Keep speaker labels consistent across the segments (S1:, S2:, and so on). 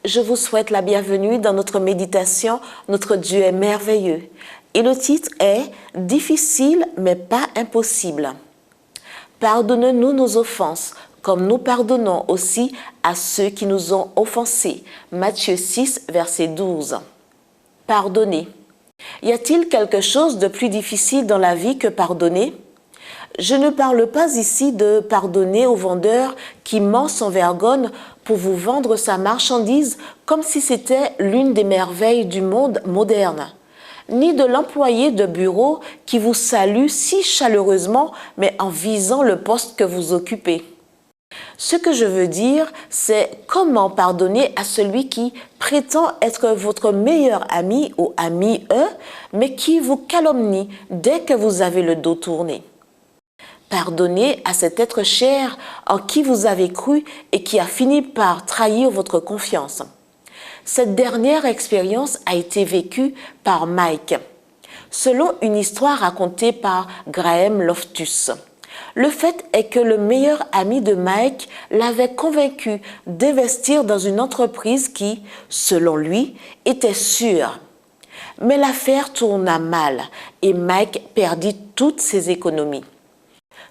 S1: je vous souhaite la bienvenue dans notre méditation « Notre Dieu est merveilleux ». Et le titre est « Difficile mais pas impossible ». Pardonne-nous nos offenses, comme nous pardonnons aussi à ceux qui nous ont offensés. Matthieu 6, verset 12. Pardonner. Y a-t-il quelque chose de plus difficile dans la vie que pardonner? Je ne parle pas ici de pardonner au vendeur qui ment sans vergogne pour vous vendre sa marchandise comme si c'était l'une des merveilles du monde moderne, ni de l'employé de bureau qui vous salue si chaleureusement mais en visant le poste que vous occupez. Ce que je veux dire, c'est comment pardonner à celui qui prétend être votre meilleur ami ou ami mais qui vous calomnie dès que vous avez le dos tourné. Pardonnez à cet être cher en qui vous avez cru et qui a fini par trahir votre confiance. Cette dernière expérience a été vécue par Mike, selon une histoire racontée par Graham Loftus. Le fait est que le meilleur ami de Mike l'avait convaincu d'investir dans une entreprise qui, selon lui, était sûre. Mais l'affaire tourna mal et Mike perdit toutes ses économies.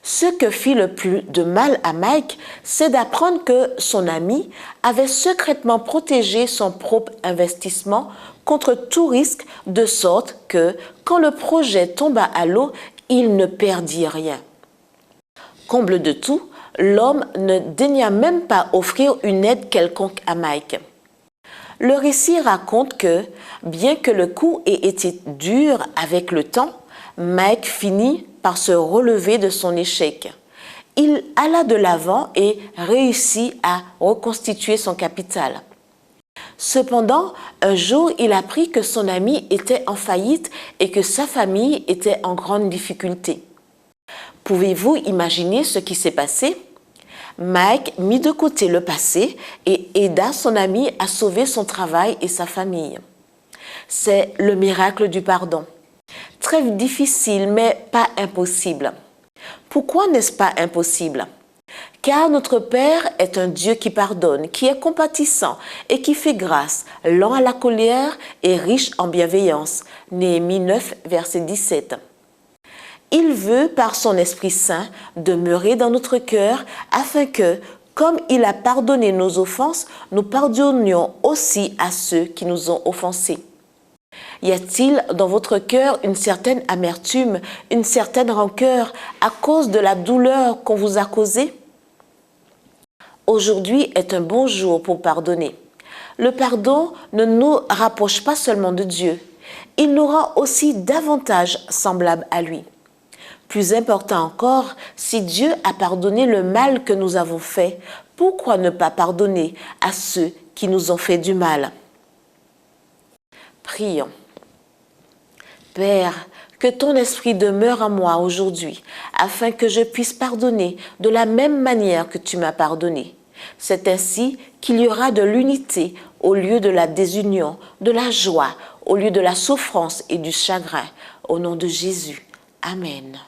S1: Ce que fit le plus de mal à Mike, c'est d'apprendre que son ami avait secrètement protégé son propre investissement contre tout risque, de sorte que, quand le projet tomba à l'eau, il ne perdit rien. Comble de tout, l'homme ne daigna même pas offrir une aide quelconque à Mike. Le récit raconte que, bien que le coup ait été dur avec le temps, Mike finit par se relever de son échec. Il alla de l'avant et réussit à reconstituer son capital. Cependant, un jour, il apprit que son ami était en faillite et que sa famille était en grande difficulté. Pouvez-vous imaginer ce qui s'est passé? Mike mit de côté le passé et aida son ami à sauver son travail et sa famille. C'est le miracle du pardon. Très difficile, mais pas impossible. Pourquoi n'est-ce pas impossible? Car notre Père est un Dieu qui pardonne, qui est compatissant et qui fait grâce, lent à la colère et riche en bienveillance. Néhémie 9, verset 17. Il veut, par son Esprit Saint, demeurer dans notre cœur afin que, comme il a pardonné nos offenses, nous pardonnions aussi à ceux qui nous ont offensés. Y a-t-il dans votre cœur une certaine amertume, une certaine rancœur à cause de la douleur qu'on vous a causée? Aujourd'hui est un bon jour pour pardonner. Le pardon ne nous rapproche pas seulement de Dieu, il nous rend aussi davantage semblables à lui. Plus important encore, si Dieu a pardonné le mal que nous avons fait, pourquoi ne pas pardonner à ceux qui nous ont fait du mal? Prions. Père, que ton esprit demeure en moi aujourd'hui, afin que je puisse pardonner de la même manière que tu m'as pardonné. C'est ainsi qu'il y aura de l'unité au lieu de la désunion, de la joie au lieu de la souffrance et du chagrin. Au nom de Jésus. Amen.